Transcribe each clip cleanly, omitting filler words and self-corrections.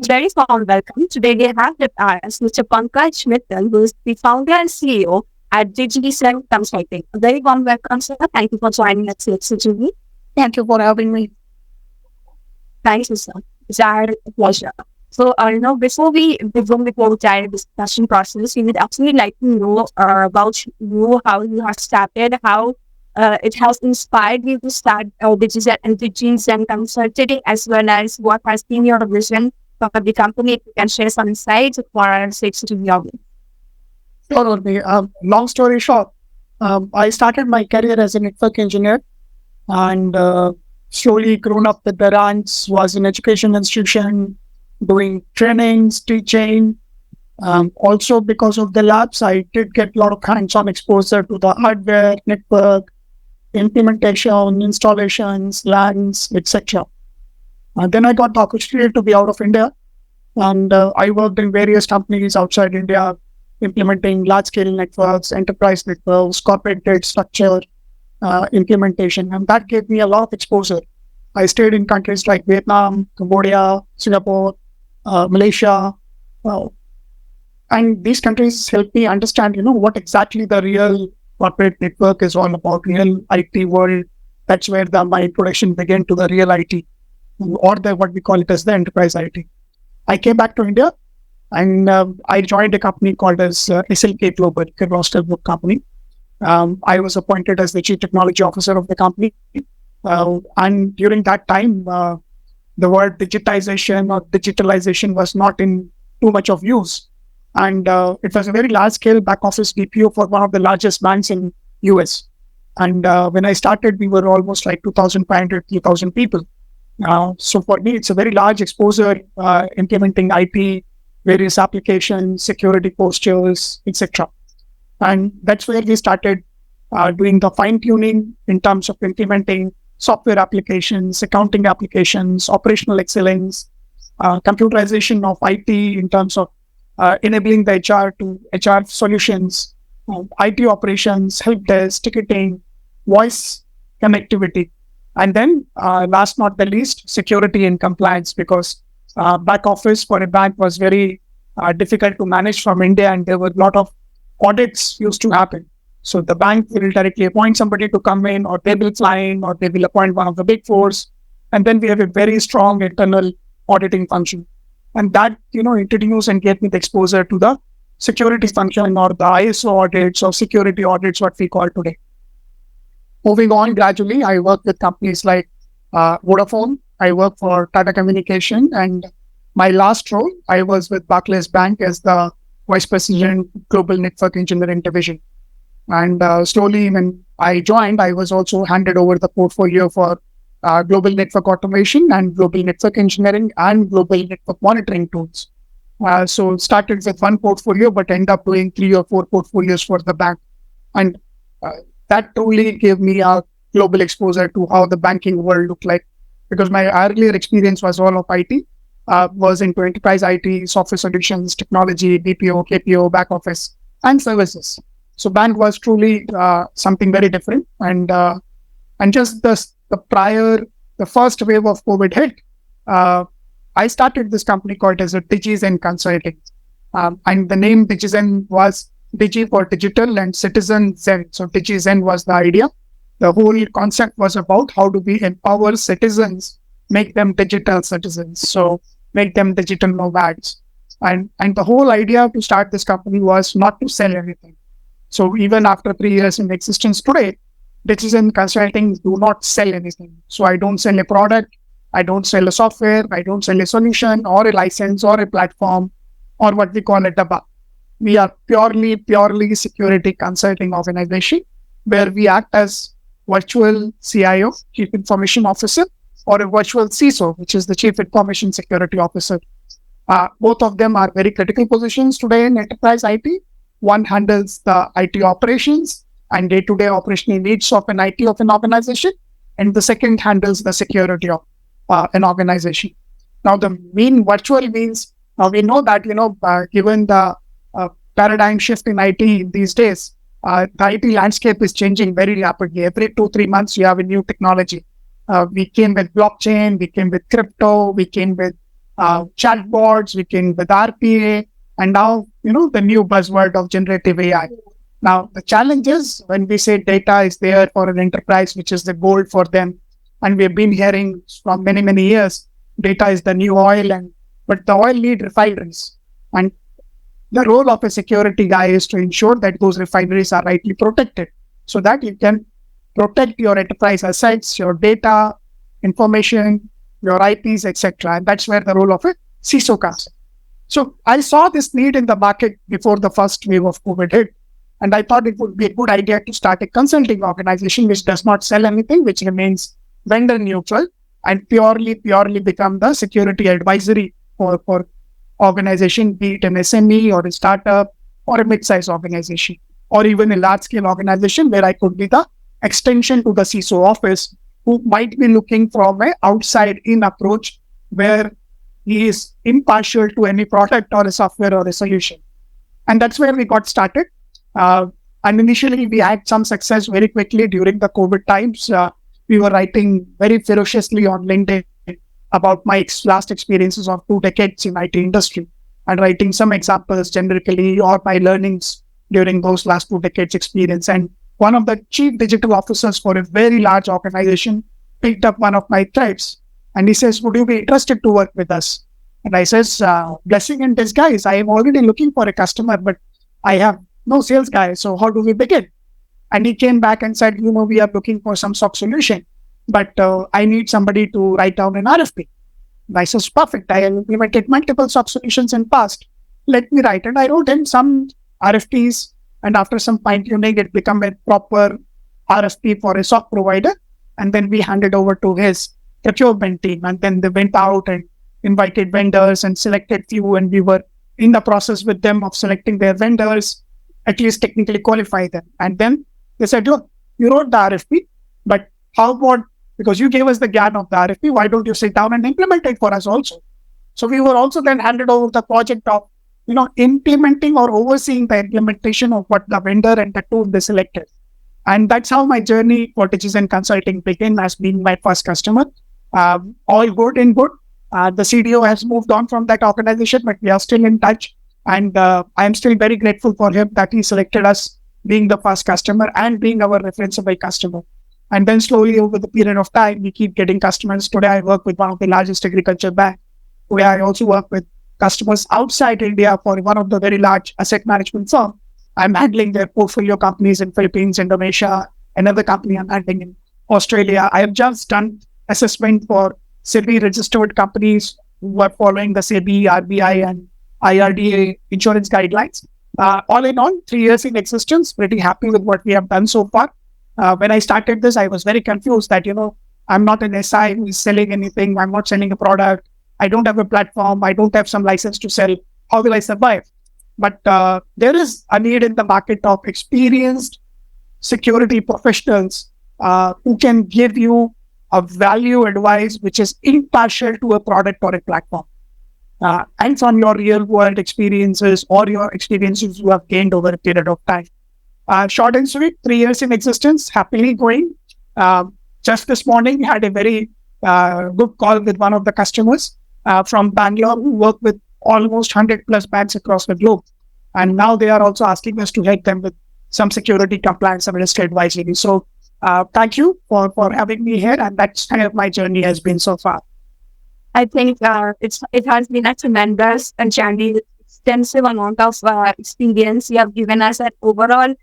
very warm welcome. Today we have with us Mr. Pankaj Mittal, who is the founder and CEO at Digizen Consulting. A very warm welcome, sir. Thank you for joining us, CXOTV. Thank you for having me. Thank you, sir. It's our pleasure. So, before we begin with the entire discussion process, we would actually like to know about you, how you have started, how it has inspired you to start Digizen Consulting, as well as what has been your vision for the company. If you can share some insights for our sake to be obvious. Sure, Urmi. Long story short, I started my career as a network engineer and slowly grown up with the ranks, was in education institution, doing trainings, teaching. Also, because of the labs, I did get a lot of hands-on exposure to the hardware, network, implementation, installations, LANs, etc. Then I got the opportunity to be out of India, and I worked in various companies outside India, implementing large-scale networks, enterprise networks, corporate data structure implementation, and that gave me a lot of exposure. I stayed in countries like Vietnam, Cambodia, Singapore, Malaysia, and these countries helped me understand, what exactly the real corporate network is all about, real IT world. That's where my introduction began to the real IT, or what we call it as the enterprise IT. I came back to India, and I joined a company called as SLK Global, a roster book company. I was appointed as the Chief Technology Officer of the company. And during that time, the word digitization or digitalization was not in too much of use. And it was a very large-scale back-office BPO for one of the largest banks in US. And when I started, we were almost like 2,500, 3,000 people. So for me, it's a very large exposure, implementing IP, various applications, security postures, etc. And that's where we started doing the fine-tuning in terms of implementing software applications, accounting applications, operational excellence, computerization of IT in terms of enabling the HR solutions, IT operations, help desk, ticketing, voice connectivity. And then last not the least, security and compliance, because back office for a bank was very difficult to manage from India, and there were a lot of audits used to happen. So the bank will directly appoint somebody to come in, or they will fly in, or they will appoint one of the big fours. And then we have a very strong internal auditing function. And that, introduced and gave me the exposure to the security function, or the ISO audits, or security audits, what we call today. Moving on gradually, I work with companies like Vodafone. I work for Tata Communication. And my last role, I was with Barclays Bank as the Vice President, Global Network Engineering Division. And slowly, when I joined, I was also handed over the portfolio for global network automation and global network engineering and global network monitoring tools. So started with one portfolio, but ended up doing 3 or 4 portfolios for the bank. And that truly gave me a global exposure to how the banking world looked like. Because my earlier experience was all of IT, was into enterprise IT, software solutions, technology, BPO, KPO, back office, and services. So bank was truly something very different. And just the first wave of COVID hit, I started this company called as a Digizen Consulting. And the name Digizen was Digi for digital and Citizen Zen. So Digizen was the idea. The whole concept was about how do we empower citizens, make them digital citizens. So make them digital nomads. And the whole idea to start this company was not to sell anything. So even after 3 years in existence today, Digizen Consulting do not sell anything. So I don't sell a product, I don't sell a software, I don't sell a solution or a license or a platform or what we call a DABA. We are purely security consulting organization, where we act as virtual CIO, Chief Information Officer, or a virtual CISO, which is the Chief Information Security Officer. Both of them are very critical positions today in enterprise IT. One handles the IT operations and day-to-day operational needs of an IT of an organization, and the second handles the security of an organization. Now, the mean virtual means we know that, given the paradigm shift in IT these days, the IT landscape is changing very rapidly. Every 2-3 months, you have a new technology. We came with blockchain, we came with crypto, we came with chatbots, we can with RPA, and now, the new buzzword of generative AI. Now, the challenge is when we say data is there for an enterprise, which is the gold for them, and we've been hearing from many, many years, data is the new oil, but the oil need refineries. And the role of a security guy is to ensure that those refineries are rightly protected so that you can protect your enterprise assets, your data, information, your IPs, etc. And that's where the role of a CISO comes in. So I saw this need in the market before the first wave of COVID hit. And I thought it would be a good idea to start a consulting organization which does not sell anything, which remains vendor neutral and purely become the security advisory for organization, be it an SME or a startup or a mid-sized organization, or even a large-scale organization where I could be the extension to the CISO office who might be looking from an outside-in approach where he is impartial to any product or a software or a solution. And that's where we got started. And initially, we had some success very quickly during the COVID times. We were writing very ferociously on LinkedIn about my last experiences of 2 decades in IT industry and writing some examples generically or my learnings during those last 2 decades experience. And one of the chief digital officers for a very large organization picked up one of my threads and he says, would you be interested to work with us? And I says, blessing in disguise, I am already looking for a customer, but I have no sales guy. So how do we begin? And he came back and said, we are looking for some SOC solution, but I need somebody to write down an RFP. And I says, perfect. I have implemented multiple SOC solutions in past. Let me write. And I wrote in some RFPs, and after some fine tuning, it became a proper RFP for a SOC provider. And then we handed over to his procurement team. And then they went out and invited vendors and selected few. And we were in the process with them of selecting their vendors, at least technically qualify them. And then they said, look, you wrote the RFP, but how about, because you gave us the GAN of the RFP, why don't you sit down and implement it for us also? So we were also then handed over the project of, implementing or overseeing the implementation of what the vendor and the tool they selected. And that's how my journey for Digizen Consulting began as being my first customer. All good in good. The CDO has moved on from that organization, but we are still in touch. And I am still very grateful for him that he selected us being the first customer and being our referenceable customer. And then slowly over the period of time, we keep getting customers. Today, I work with one of the largest agriculture banks, where I also work with customers outside India for one of the very large asset management firms. I'm handling their portfolio companies in Philippines, Indonesia, another company I'm handling in Australia. I have just done assessment for SEBI registered companies who are following the SEBI, RBI, and IRDA insurance guidelines. All in all, 3 years in existence, pretty happy with what we have done so far. When I started this, I was very confused that, I'm not an SI who is selling anything. I'm not selling a product. I don't have a platform. I don't have some license to sell. How will I survive? But there is a need in the market of experienced security professionals who can give you a value advice which is impartial to a product or a platform. And on your real world experiences or your experiences you have gained over a period of time. Short and sweet, 3 years in existence, happily going. Just this morning, we had a very good call with one of the customers from Bangalore who work with almost 100 plus banks across the globe. And now they are also asking us to help them with some security compliance and risk advisory. So thank you for having me here. And that's kind of my journey has been so far. I think it has been a tremendous journey, extensive amount of experience. You have given us an overall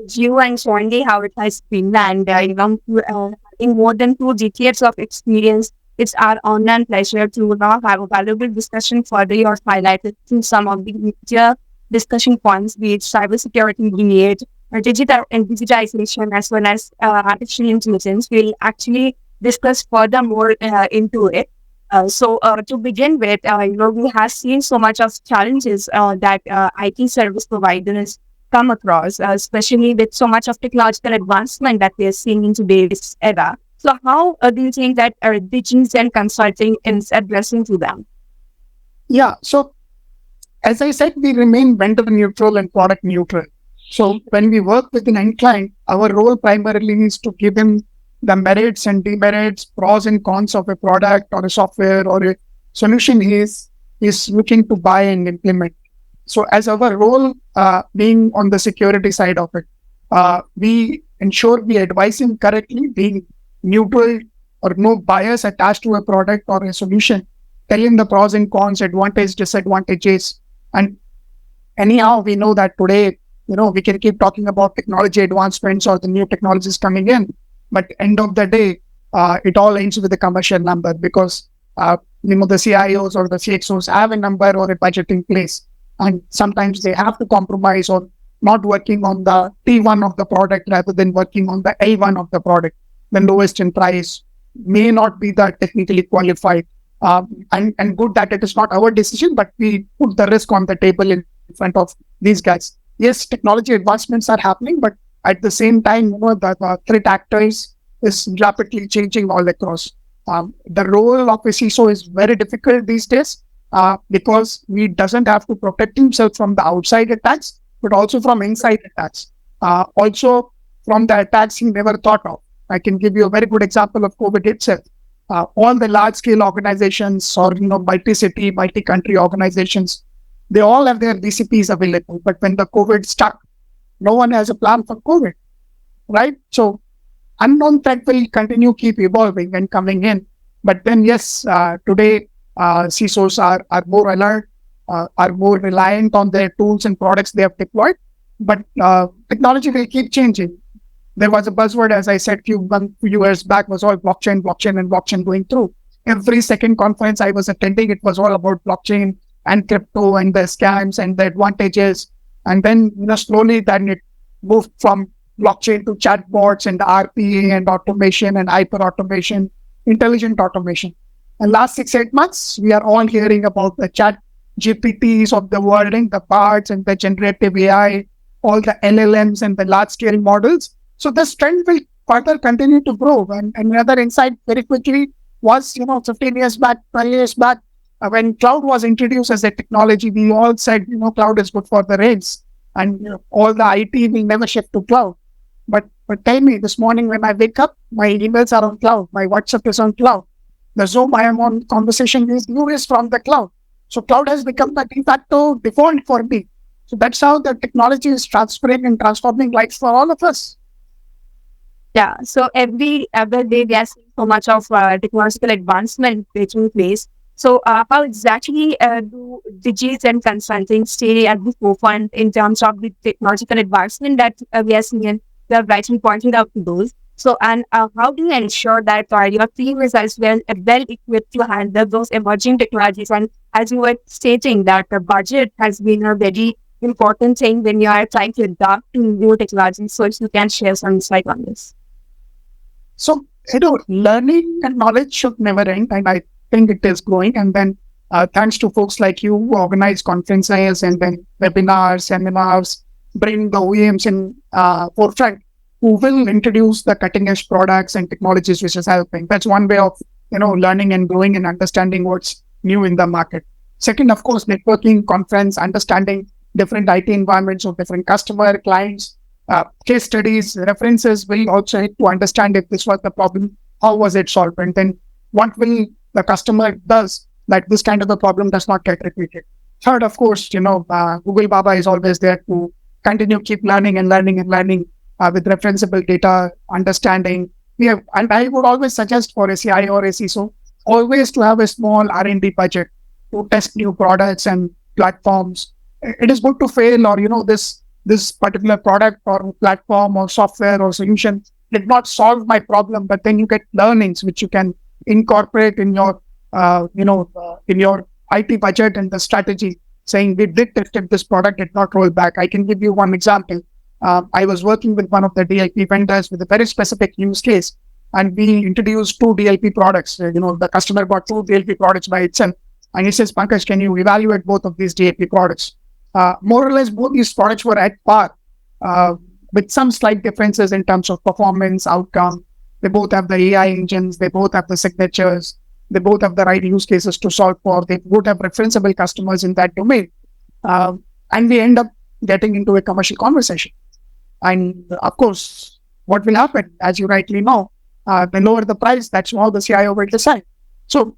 view and journey how it has been. And in more than 2 decades of experience, it's our honor and pleasure to now have a valuable discussion further. You have highlighted to some of the major discussion points, be it cybersecurity, be it digital and digitization, as well as artificial intelligence. We'll actually discuss further more into it. So to begin with, we have seen so much of challenges that IT service providers come across, especially with so much of technological advancement that we are seeing in today's era. So how do you think that Digizen Consulting is addressing to them? Yeah, so as I said, we remain vendor neutral and product neutral. So when we work with an end client, our role primarily is to give them the merits and demerits, pros and cons of a product or a software or a solution is is looking to buy and implement. So as our role being on the security side of it, we ensure we advise him correctly, being neutral or no bias attached to a product or a solution, telling the pros and cons, advantage, disadvantages. And anyhow, we know that today, we can keep talking about technology advancements or the new technologies coming in, but end of the day, it all ends with a commercial number because, the CIOs or the CXOs have a number or a budget in place. And sometimes they have to compromise on not working on the T1 of the product rather than working on the A1 of the product. The lowest in price may not be that technically qualified. And good that it is not our decision, but we put the risk on the table in front of these guys. Yes, technology advancements are happening, but at the same time, the threat actors is rapidly changing all across. The role of a CISO is very difficult these days because he doesn't have to protect himself from the outside attacks, but also from inside attacks. Also from the attacks he never thought of. I can give you a very good example of COVID itself. All the large-scale organizations or multi-city, multi-country organizations, they all have their BCPs available. But when the COVID struck, no one has a plan for COVID, right? So unknown threat will continue keep evolving and coming in. But then yes, today CISOs are more alert, are more reliant on their tools and products they have deployed. But technology will keep changing. There was a buzzword, as I said, few years back, was all blockchain going through. Every second conference I was attending, it was all about blockchain and crypto and the scams and the advantages. And then, slowly then it moved from blockchain to chatbots and RPA and automation and hyper automation, intelligent automation. And last 6-8 months, we are all hearing about the chat GPTs of the world and the parts and the generative AI, all the LLMs and the large scale models. So this trend will further continue to grow. And another insight very quickly was, 15 years back, 20 years back, when cloud was introduced as a technology, we all said, cloud is good for the rails and all the IT will never shift to cloud. But tell me, this morning when I wake up, my emails are on cloud, my WhatsApp is on cloud. The Zoom I am on conversation is from the cloud. So cloud has become the de facto default for me. So that's how the technology is transferring and transforming lives for all of us. Yeah, so every day we are seeing so much of technological advancement taking place. So how exactly do Digizen consulting stay at the forefront in terms of the technological advancement that we are seeing, and we have rightly pointed out to those. So, and how do you ensure that your team is as well equipped to handle those emerging technologies? And as you were stating that the budget has been a very important thing when you are trying to adapt to new technologies. So if you can share some insight on this. So, learning and knowledge should never end, and I think it is growing. And then, thanks to folks like you who organize conferences and then webinars, seminars, bring the OEMs in forefront, who will introduce the cutting edge products and technologies which is helping. That's one way of, learning and growing and understanding what's new in the market. Second, of course, networking, conference, understanding different IT environments of different customer, clients, case studies, references will also help to understand if this was the problem, how was it solved, and then what will the customer does that this kind of a problem does not get repeated. Third, of course, Google Baba is always there to continue keep learning with referenceable data, understanding. And I would always suggest for a CIO or a CISO, always to have a small R&D budget to test new products and platforms. It is good to fail or, this particular product or platform or software or solution did not solve my problem, but then you get learnings which you can incorporate in your, in your IT budget and the strategy, saying we did test this product, did not roll back. I can give you one example. I was working with one of the DLP vendors with a very specific use case, and we introduced 2 DLP products. The customer bought 2 DLP products by itself, and he says, Pankaj, can you evaluate both of these DLP products? More or less, both these products were at par, with some slight differences in terms of performance, outcome. They both have the AI engines, they both have the signatures, they both have the right use cases to solve for, they both have referenceable customers in that domain. And we end up getting into a commercial conversation. And of course, what will happen, as you rightly know, the lower the price, that's how the CIO will decide. So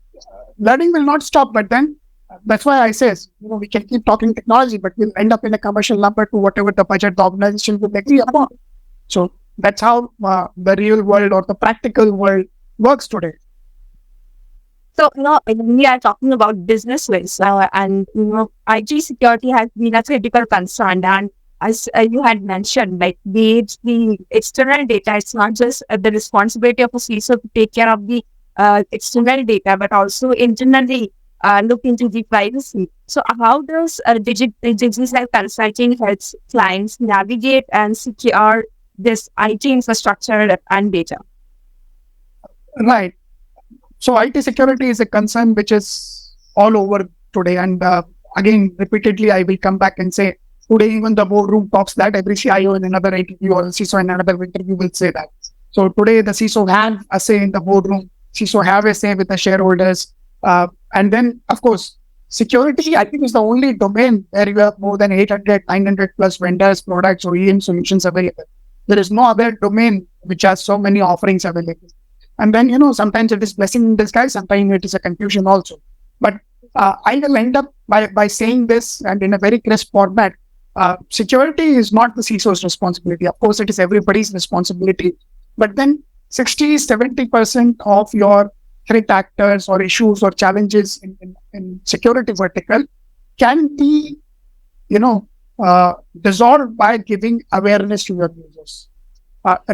learning will not stop, but then That's why I says, we can keep talking technology, but we'll end up in a commercial number to whatever the budget the organization will agree upon. So that's how the real world or the practical world works today. So, when we are talking about business ways, and IT security has been a critical concern. And as you had mentioned, like the external data, it's not just the responsibility of a CISO to take care of the external data, but also internally look into the privacy. So, how does Digizen Consulting helps clients navigate and secure this IT infrastructure and data? Right. So IT security is a concern which is all over today. And again, repeatedly, I will come back and say, today, even the boardroom talks that every CIO in another interview or CISO in another interview will say that. So today, the CISO have a say in the boardroom. CISO have a say with the shareholders. And then, of course, security, I think, is the only domain where you have more than 800, 900 plus vendors, products, or EM solutions available. There is no other domain which has so many offerings available. And then, sometimes it is blessing in disguise, sometimes it is a confusion also. But I will end up by saying this, and in a very crisp format, security is not the CISO's responsibility. Of course, it is everybody's responsibility. But then 60-70% of your threat actors or issues or challenges in security vertical can be, dissolved by giving awareness to your users,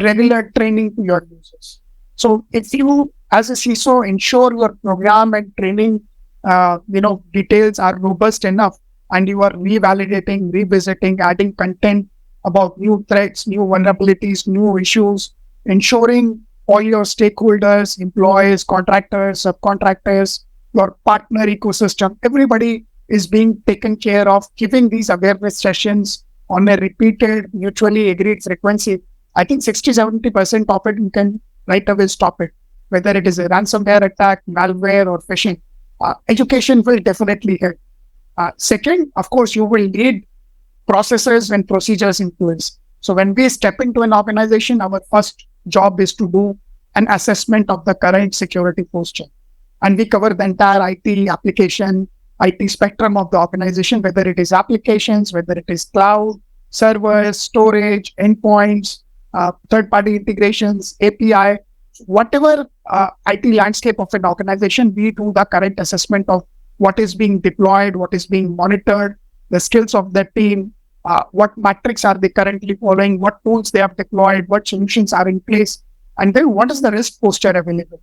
regular training to your users. So if you, as a CISO, ensure your program and training, details are robust enough, and you are revalidating, revisiting, adding content about new threats, new vulnerabilities, new issues, ensuring all your stakeholders, employees, contractors, subcontractors, your partner ecosystem, everybody is being taken care of, giving these awareness sessions on a repeated, mutually agreed frequency. I think 60-70% of it you can right away stop it, whether it is a ransomware attack, malware, or phishing. Education will definitely help. Second, of course, you will need processes and procedures in place. So when we step into an organization, our first job is to do an assessment of the current security posture. And we cover the entire IT application, IT spectrum of the organization, whether it is applications, whether it is cloud, servers, storage, endpoints, third-party integrations, API, whatever IT landscape of an organization, we do the current assessment of what is being deployed, what is being monitored, the skills of the team, what metrics are they currently following, what tools they have deployed, what solutions are in place, and then what is the risk posture available,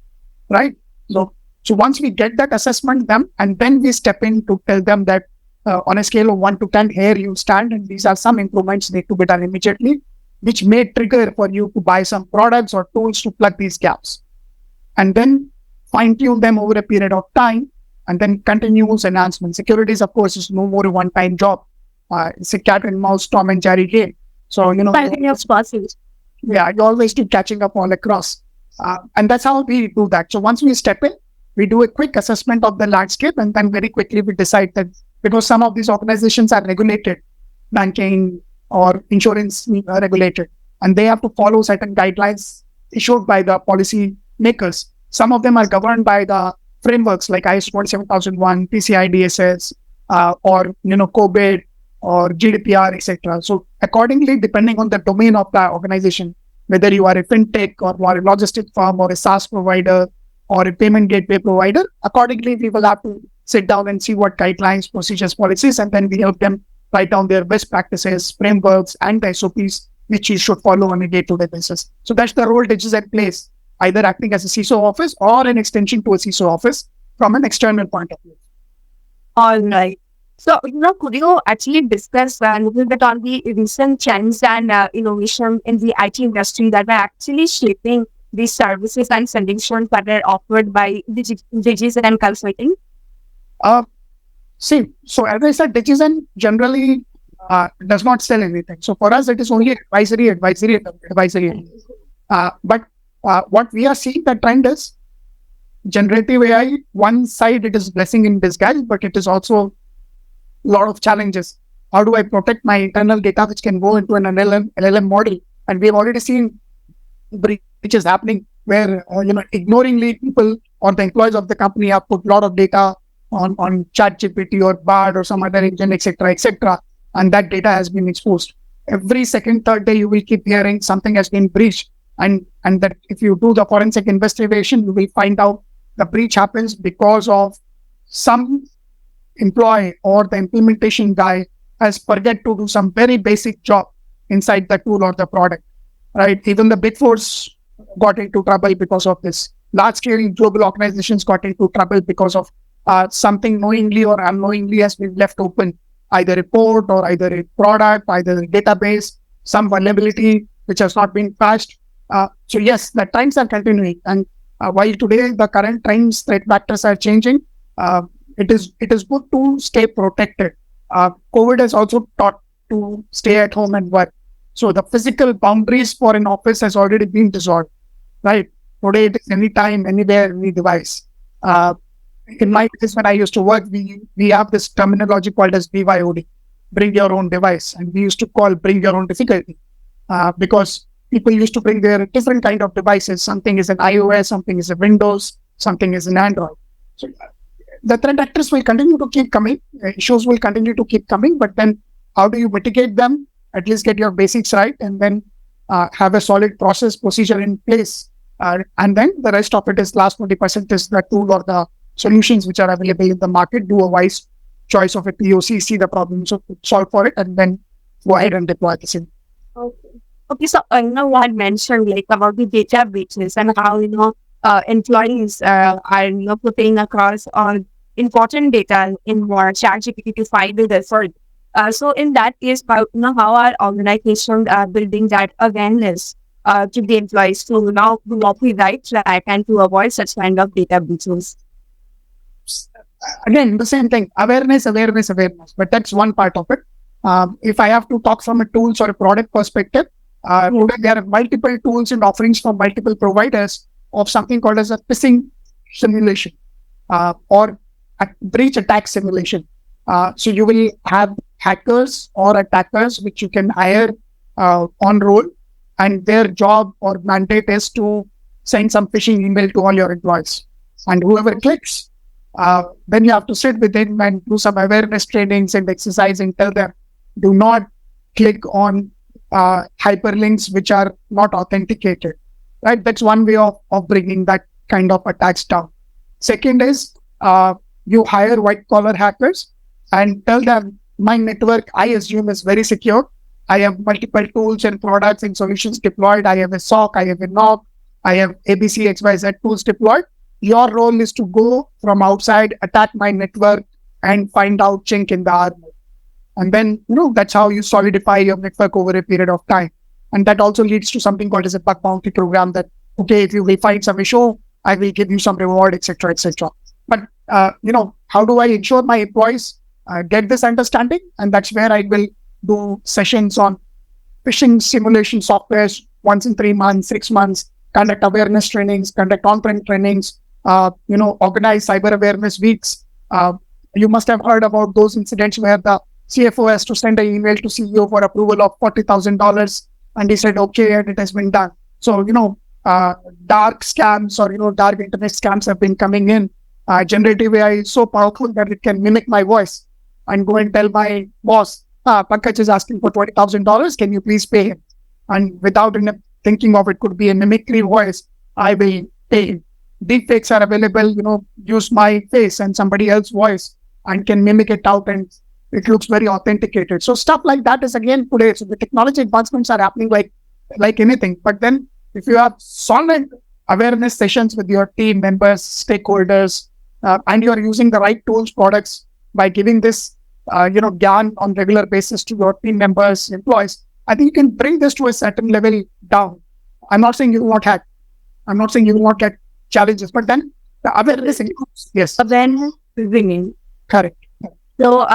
right? So once we get that assessment them, and then we step in to tell them that on a scale of 1 to 10, here you stand, and these are some improvements need to be done immediately, which may trigger for you to buy some products or tools to plug these gaps. And then fine-tune them over a period of time, and then continuous enhancement. Securities, of course, is no more a one-time job. It's a cat and mouse, Tom and Jerry game. So, Continuous process. Yeah, you always keep catching up all across. And that's how we do that. So once we step in, we do a quick assessment of the landscape, and then very quickly we decide that, because some of these organizations are regulated, banking or insurance regulated, and they have to follow certain guidelines issued by the policy makers. Some of them are governed by the frameworks like ISO 27001, PCI DSS, or COVID or GDPR, etc. So accordingly, depending on the domain of the organization, whether you are a fintech or a logistic firm or a SaaS provider or a payment gateway provider, accordingly we will have to sit down and see what guidelines, procedures, policies, and then we help them write down their best practices, frameworks, and SOPs which you should follow on a day-to-day basis. So that's the role Digizen plays, either acting as a CISO office or an extension to a CISO office from an external point of view. All right. So, could you actually discuss a little bit on the recent trends and innovation in the IT industry that are actually shaping these services and solutions that are offered by Digizen and Consulting? So as I said, Digizen generally does not sell anything. So for us, it is only advisory. But what we are seeing, the trend is generative AI. One side, it is blessing in disguise, but it is also a lot of challenges. How do I protect my internal data, which can go into an LLM model? And we've already seen breaches happening where, ignoringly people or the employees of the company have put a lot of data on ChatGPT or Bard or some other engine, etc., etc., and that data has been exposed. Every second, third day, you will keep hearing something has been breached, and that if you do the forensic investigation, you will find out the breach happens because of some employee or the implementation guy has forget to do some very basic job inside the tool or the product, right? Even the big fours got into trouble because of this. Large scale global organizations got into trouble because of something knowingly or unknowingly has been left open, either a port or either a product, either a database, some vulnerability which has not been patched. So yes, the trends are continuing, and while today the current trends, threat vectors are changing, uh, it is good to stay protected. COVID has also taught to stay at home and work. So the physical boundaries for an office has already been dissolved, right? Today it is anytime, anywhere, any device. Uh, in my case, when I used to work, we have this terminology called as BYOD, bring your own device, and we used to call bring your own difficulty, because people used to bring their different kind of devices. Something is an iOS, something is a Windows, something is an Android. So the threat actors will continue to keep coming, issues will continue to keep coming, but then how do you mitigate them? At least get your basics right, and then have a solid process procedure in place. And then the rest of it is last 20% is the tool or the solutions which are available in the market. Do a wise choice of a POC, see the problem, so solve for it, and then go ahead and deploy the same. Okay. Okay, so one mentioned like about the data breaches and how employees are putting across all important data in more ChatGPT to find the effort. So in that case, how our organization building that awareness to the employees to now do what we right track and to avoid such kind of data breaches. Again, the same thing, awareness, awareness, awareness. But that's one part of it. If I have to talk from a tools or a product perspective, today there are multiple tools and offerings from multiple providers of something called as a phishing simulation or a breach attack simulation. So you will have hackers or attackers which you can hire on roll, and their job or mandate is to send some phishing email to all your employees. And whoever clicks, then you have to sit with them and do some awareness trainings and exercise and tell them, do not click on hyperlinks which are not authenticated, right? That's one way of bringing that kind of attacks down. Second is you hire white collar hackers and tell them, my network, I assume, is very secure. I have multiple tools and products and solutions deployed. I have a SOC, I have a NOC, I have ABC, XYZ tools deployed. Your role is to go from outside, attack my network, and find out chink in the armor. And then, that's how you solidify your network over a period of time. And that also leads to something called as a bug bounty program that, okay, if you will find some issue, I will give you some reward, etc., etc. But, how do I ensure my employees get this understanding? And that's where I will do sessions on phishing simulation softwares once in 3 months, 6 months, conduct awareness trainings, conduct on-prem trainings, organize cyber awareness weeks. You must have heard about those incidents where the CFO has to send an email to CEO for approval of $40,000, and he said, okay, and it has been done. So, dark scams or, dark internet scams have been coming in. Generative AI is so powerful that it can mimic my voice and go and tell my boss, Pankaj is asking for $20,000. Can you please pay him? And without thinking of it, could be a mimicry voice, I will pay him. Deepfakes are available, use my face and somebody else's voice and can mimic it out, and it looks very authenticated. So stuff like that is again today. So the technology advancements are happening like anything. But then if you have solid awareness sessions with your team members, stakeholders, and you're using the right tools, products by giving this, GAN on regular basis to your team members, employees, I think you can bring this to a certain level down. I'm not saying you will not hack. I'm not saying you will not get challenges, but then the awareness includes, yes. Awareness is bringing. Correct. So,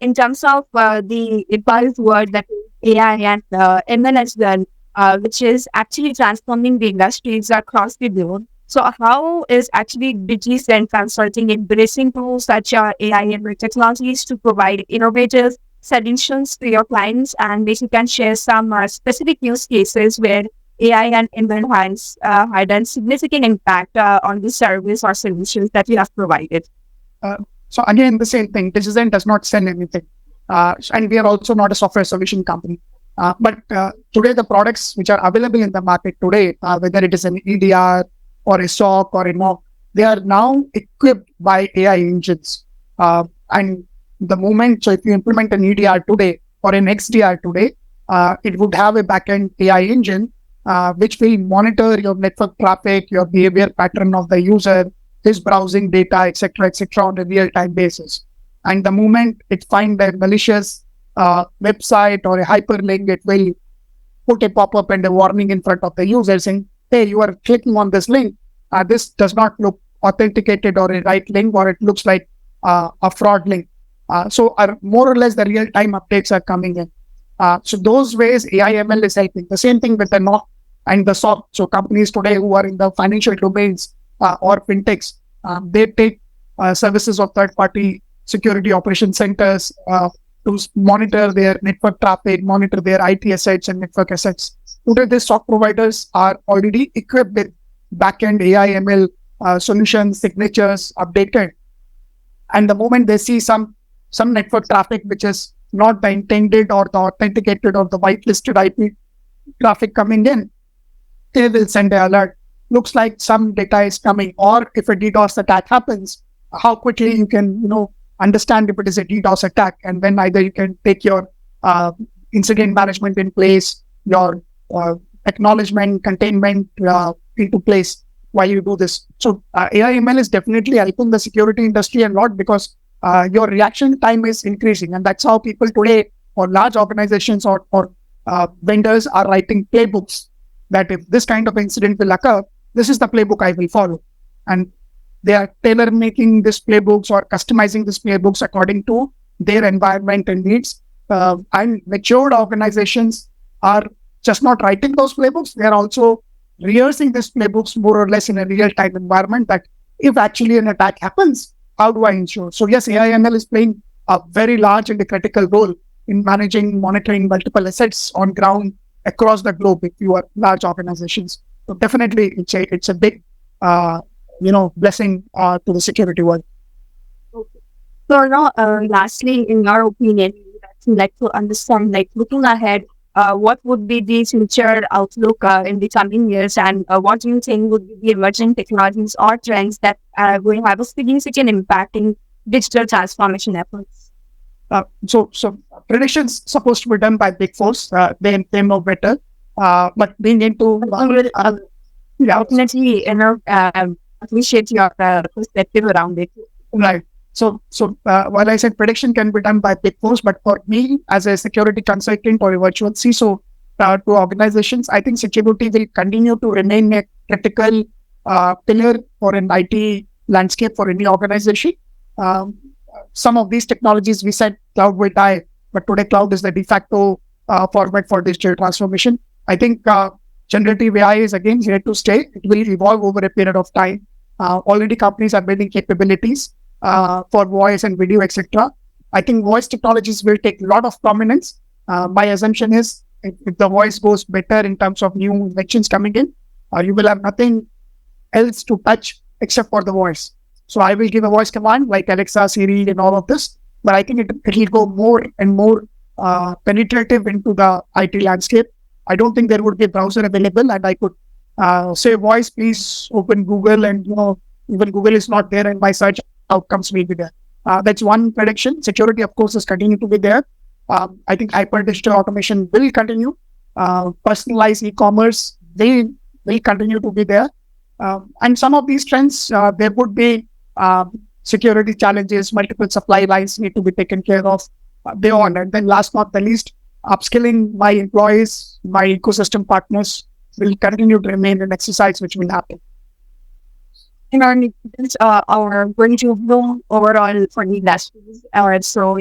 in terms of the buzzword that AI and ML as well, which is actually transforming the industries across the globe. So, how is actually Digizen Consulting embracing tools such as AI and technologies to provide innovative solutions to your clients? And if you can share some specific use cases where AI and ML has had a significant impact on the service or solutions that you have provided. So again, the same thing. Digizen does not sell anything, and we are also not a software solution company. But today, the products which are available in the market today, whether it is an EDR or a SOC or a NOC, they are now equipped by AI engines. And the moment, so if you implement an EDR today or an XDR today, it would have a backend AI engine which will monitor your network traffic, your behavior pattern of the user, his browsing data, etc., on a real-time basis. And the moment it finds a malicious website or a hyperlink, it will put a pop-up and a warning in front of the user saying, hey, you are clicking on this link. This does not look authenticated or a right link, or it looks like a fraud link. So more or less the real-time updates are coming in. So those ways AI/ML is helping. The same thing with the NOC and the SOC. So companies today who are in the financial domains or fintechs, they take services of third-party security operation centers to monitor their network traffic, monitor their IT assets and network assets. Today, these SOC providers are already equipped with backend AI/ML solutions, signatures updated. And the moment they see some network traffic which is not the intended or the authenticated or the whitelisted IP traffic coming in, they will send an alert. Looks like some data is coming, or if a DDoS attack happens, how quickly you can understand if it is a DDoS attack, and then either you can take your incident management in place, your acknowledgement, containment into place while you do this. So AI/ML is definitely helping the security industry a lot, because your reaction time is increasing, and that's how people today, or large organizations or vendors, are writing playbooks that if this kind of incident will occur, this is the playbook I will follow. And they are tailor-making these playbooks or customizing these playbooks according to their environment and needs. And matured organizations are just not writing those playbooks, they are also rehearsing these playbooks more or less in a real-time environment, that if actually an attack happens, how do I ensure? So yes, AI/ML is playing a very large and a critical role in managing, monitoring multiple assets on ground across the globe if you are large organizations. So definitely it's a big blessing to the security world. So now, lastly, in your opinion, we'd like to understand, like looking ahead, what would be the future outlook in the coming years, and what do you think would be the emerging technologies or trends that will have a significant impact in digital transformation efforts? So predictions supposed to be done by big fours. They know better. But being into definitely, appreciate your perspective around it. Right. So while I said prediction can be done by big fours, but for me as a security consultant or a virtual CISO to organizations, I think security will continue to remain a critical pillar for an IT landscape for any organization. Some of these technologies, we said cloud will die, but today cloud is the de facto format for digital transformation. I think generative AI is again here to stay. It will evolve over a period of time. Already companies are building capabilities for voice and video, etc. I think voice technologies will take a lot of prominence. My assumption is if the voice goes better in terms of new inventions coming in, you will have nothing else to touch except for the voice. So I will give a voice command like Alexa, Siri, and all of this, but I think it will go more and more penetrative into the IT landscape. I don't think there would be a browser available and I could say, voice, please open Google, and even Google is not there and my search outcomes will be there. That's one prediction. Security, of course, is continuing to be there. I think hyper digital automation will continue. Personalized e-commerce, they will continue to be there. And some of these trends, there would be security challenges, multiple supply lines need to be taken care of beyond. And then last but not the least, upskilling my employees, my ecosystem partners will continue to remain an exercise which will happen. And our going to view overall for the industries. So,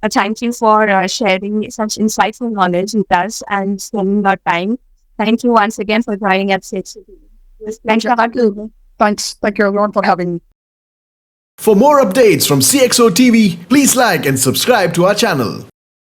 thank you for sharing such insightful knowledge with us and spending our time. Thank you once again for joining us. Thank you. Thanks. Thank you everyone for having me. For more updates from CXO TV, please like and subscribe to our channel.